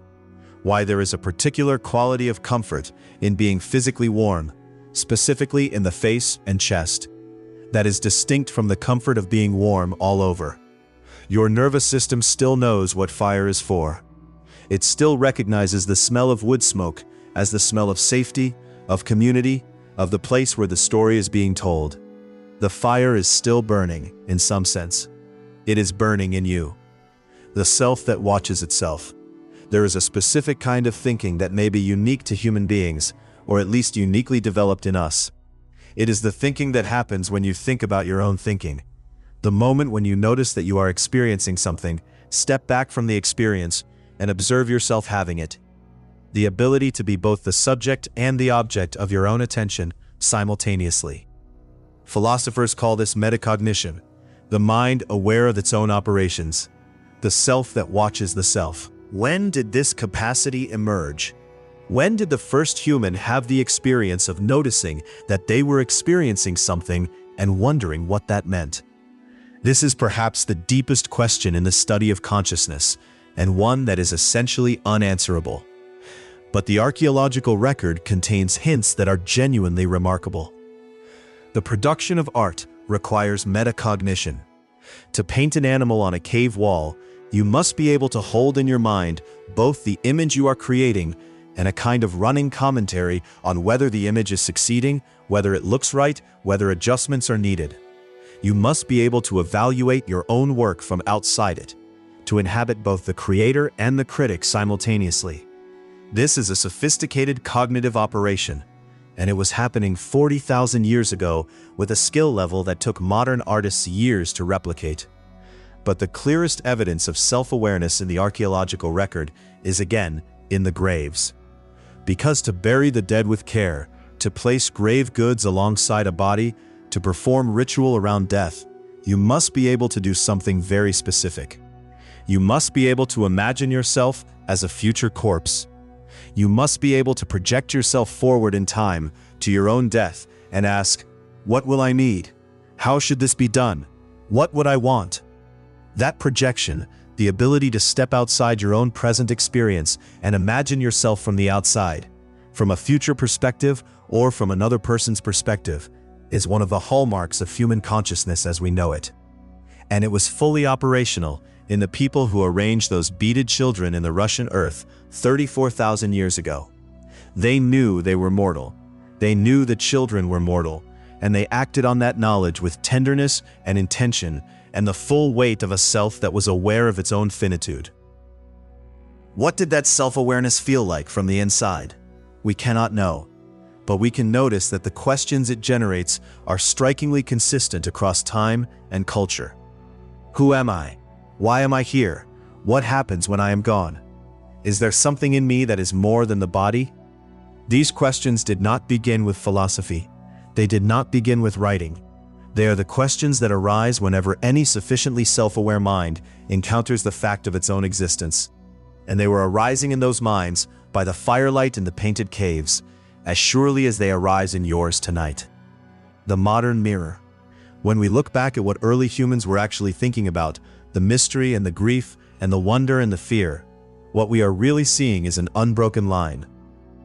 Why there is a particular quality of comfort in being physically warm, specifically in the face and chest, that is distinct from the comfort of being warm all over. Your nervous system still knows what fire is for. It still recognizes the smell of wood smoke as the smell of safety, of community, of the place where the story is being told. The fire is still burning, in some sense. It is burning in you. The self that watches itself. There is a specific kind of thinking that may be unique to human beings, or at least uniquely developed in us. It is the thinking that happens when you think about your own thinking. The moment when you notice that you are experiencing something, step back from the experience and observe yourself having it. The ability to be both the subject and the object of your own attention simultaneously. Philosophers call this metacognition, the mind aware of its own operations, the self that watches the self. When did this capacity emerge? When did the first human have the experience of noticing that they were experiencing something and wondering what that meant? This is perhaps the deepest question in the study of consciousness, and one that is essentially unanswerable. But the archaeological record contains hints that are genuinely remarkable. The production of art requires metacognition. To paint an animal on a cave wall, you must be able to hold in your mind both the image you are creating and a kind of running commentary on whether the image is succeeding, whether it looks right, whether adjustments are needed. You must be able to evaluate your own work from outside it, to inhabit both the creator and the critic simultaneously. This is a sophisticated cognitive operation, and it was happening 40,000 years ago with a skill level that took modern artists years to replicate. But the clearest evidence of self-awareness in the archaeological record is again in the graves. Because to bury the dead with care, to place grave goods alongside a body, to perform ritual around death, you must be able to do something very specific. You must be able to imagine yourself as a future corpse. You must be able to project yourself forward in time to your own death and ask, what will I need? How should this be done? What would I want? That projection, the ability to step outside your own present experience and imagine yourself from the outside, from a future perspective or from another person's perspective, is one of the hallmarks of human consciousness as we know it. And it was fully operational in the people who arranged those beaded children in the Russian earth 34,000 years ago. They knew they were mortal. They knew the children were mortal, and they acted on that knowledge with tenderness and intention and the full weight of a self that was aware of its own finitude. What did that self-awareness feel like from the inside? We cannot know. but we can notice that the questions it generates are strikingly consistent across time and culture. Who am I? Why am I here? What happens when I am gone? Is there something in me that is more than the body? These questions did not begin with philosophy. They did not begin with writing. They are the questions that arise whenever any sufficiently self-aware mind encounters the fact of its own existence. And they were arising in those minds by the firelight in the painted caves, as surely as they arise in yours tonight. The modern mirror. When we look back at what early humans were actually thinking about, the mystery and the grief and the wonder and the fear, what we are really seeing is an unbroken line.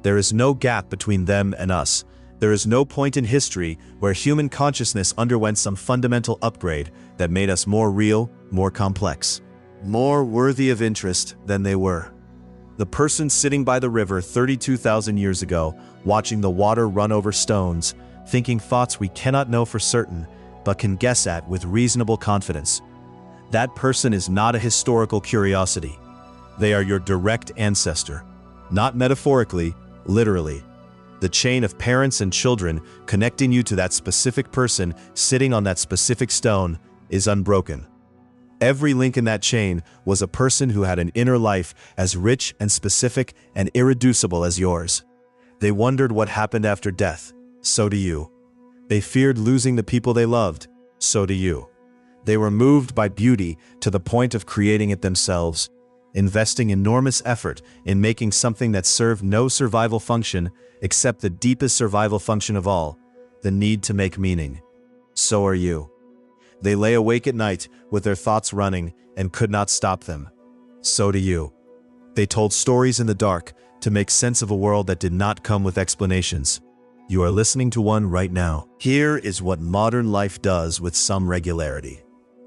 There is no gap between them and us. There is no point in history where human consciousness underwent some fundamental upgrade that made us more real, more complex, more worthy of interest than they were. The person sitting by the river 32,000 years ago, watching the water run over stones, thinking thoughts we cannot know for certain, but can guess at with reasonable confidence. That person is not a historical curiosity. They are your direct ancestor. Not metaphorically, literally. The chain of parents and children connecting you to that specific person sitting on that specific stone is unbroken. Every link in that chain was a person who had an inner life as rich and specific and irreducible as yours. They wondered what happened after death. So do you. They feared losing the people they loved. So do you. They were moved by beauty to the point of creating it themselves, investing enormous effort in making something that served no survival function except the deepest survival function of all, the need to make meaning. So are you. They lay awake at night with their thoughts running and could not stop them. So do you. They told stories in the dark to make sense of a world that did not come with explanations. You are listening to one right now. Here is what modern life does with some regularity.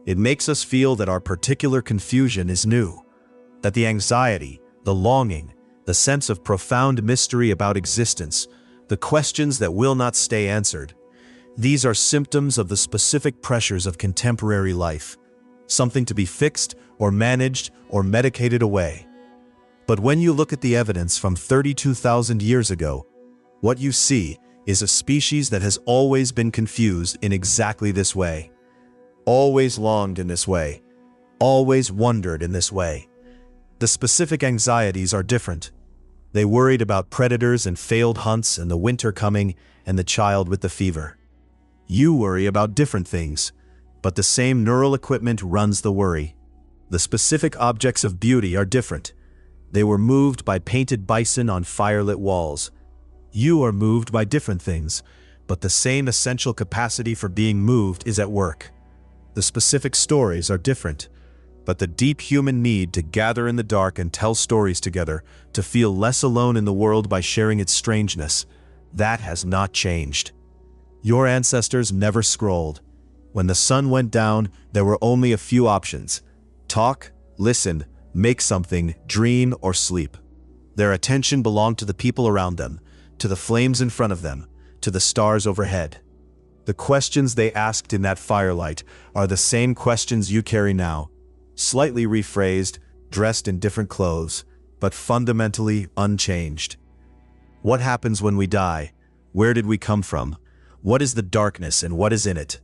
It makes us feel that our particular confusion is new, that the anxiety, the longing, the sense of profound mystery about existence, the questions that will not stay answered, these are symptoms of the specific pressures of contemporary life, something to be fixed or managed or medicated away. But when you look at the evidence from 32,000 years ago, what you see is a species that has always been confused in exactly this way, always longed in this way, always wondered in this way. The specific anxieties are different. They worried about predators and failed hunts and the winter coming and the child with the fever. You worry about different things, but the same neural equipment runs the worry. The specific objects of beauty are different. They were moved by painted bison on firelit walls. You are moved by different things, but the same essential capacity for being moved is at work. The specific stories are different, but the deep human need to gather in the dark and tell stories together, to feel less alone in the world by sharing its strangeness, that has not changed. Your ancestors never scrolled. When the sun went down, there were only a few options: talk, listen, make something, dream, or sleep. Their attention belonged to the people around them, to the flames in front of them, to the stars overhead. The questions they asked in that firelight are the same questions you carry now, slightly rephrased, dressed in different clothes, but fundamentally unchanged. What happens when we die? Where did we come from? What is the darkness and what is in it?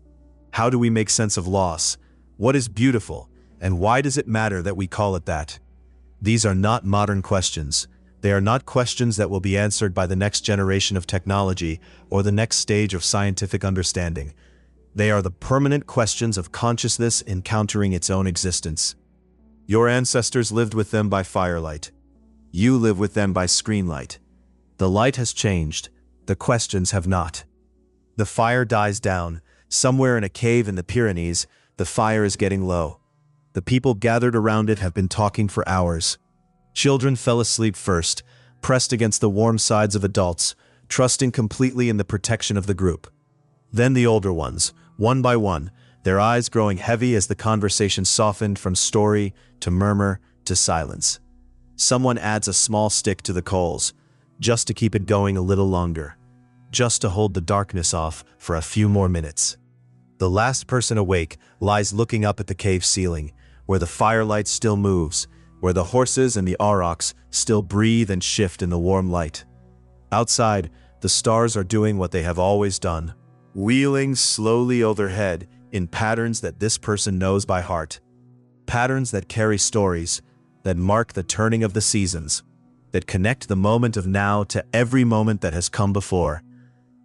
How do we make sense of loss? What is beautiful, and why does it matter that we call it that? These are not modern questions. They are not questions that will be answered by the next generation of technology or the next stage of scientific understanding. They are the permanent questions of consciousness encountering its own existence. Your ancestors lived with them by firelight. You live with them by screenlight. The light has changed. The questions have not. The fire dies down. Somewhere in a cave in the Pyrenees, the fire is getting low. The people gathered around it have been talking for hours. Children fell asleep first, pressed against the warm sides of adults, trusting completely in the protection of the group. Then the older ones, one by one, their eyes growing heavy as the conversation softened from story to murmur to silence. Someone adds a small stick to the coals, just to keep it going a little longer, just to hold the darkness off for a few more minutes. The last person awake lies looking up at the cave ceiling, where the firelight still moves, where the horses and the aurochs still breathe and shift in the warm light. Outside, The stars are doing what they have always done, wheeling slowly overhead in patterns that this person knows by heart. Patterns that carry stories, that mark the turning of the seasons, that connect the moment of now to every moment that has come before.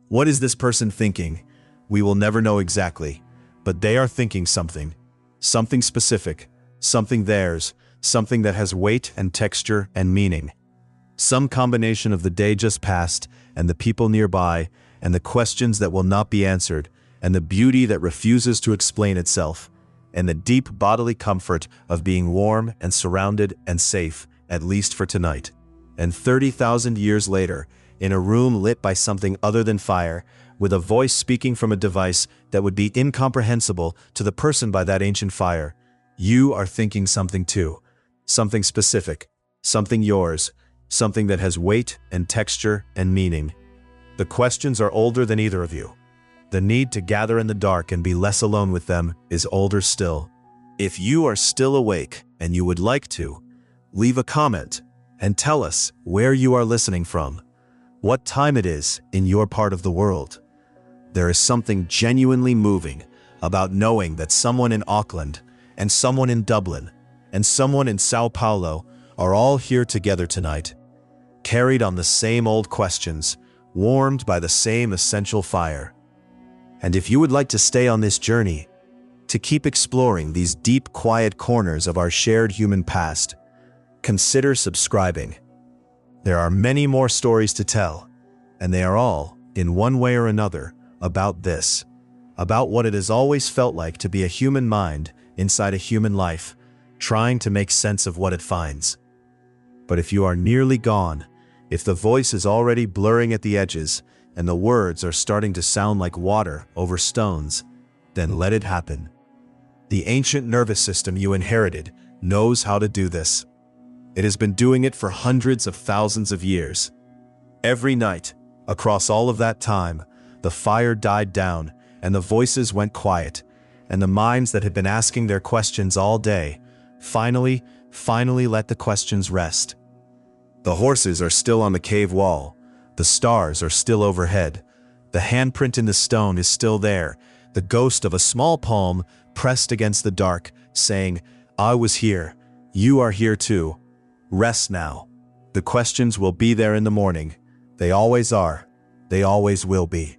What is this person thinking? We will never know exactly, but they are thinking something. Something specific, something theirs, something that has weight and texture and meaning. Some combination of the day just passed, and the people nearby, and the questions that will not be answered, and the beauty that refuses to explain itself, and the deep bodily comfort of being warm and surrounded and safe, at least for tonight. And 30,000 years later, in a room lit by something other than fire, with a voice speaking from a device that would be incomprehensible to the person by that ancient fire, you are thinking something too. Something specific, something yours, something that has weight and texture and meaning. The questions are older than either of you. The need to gather in the dark and be less alone with them is older still. If you are still awake and you would like to, leave a comment and tell us where you are listening from, what time it is in your part of the world. There is something genuinely moving about knowing that someone in Auckland and someone in Dublin and someone in Sao Paulo are all here together tonight, carried on the same old questions, warmed by the same essential fire. And if you would like to stay on this journey, to keep exploring these deep, quiet corners of our shared human past, consider subscribing. There are many more stories to tell, and they are all, in one way or another, about this, about what it has always felt like to be a human mind inside a human life, trying to make sense of what it finds. But if you are nearly gone, if the voice is already blurring at the edges, and the words are starting to sound like water over stones, then let it happen. The ancient nervous system you inherited knows how to do this. It has been doing it for hundreds of thousands of years. Every night, across all of that time, the fire died down, and the voices went quiet, and the minds that had been asking their questions all day finally let the questions rest. The horses are still on the cave wall. The stars are still overhead. The handprint in the stone is still there, the ghost of a small palm pressed against the dark, saying, "I was here. You are here too. Rest now." The questions will be there in the morning. They always are. They always will be.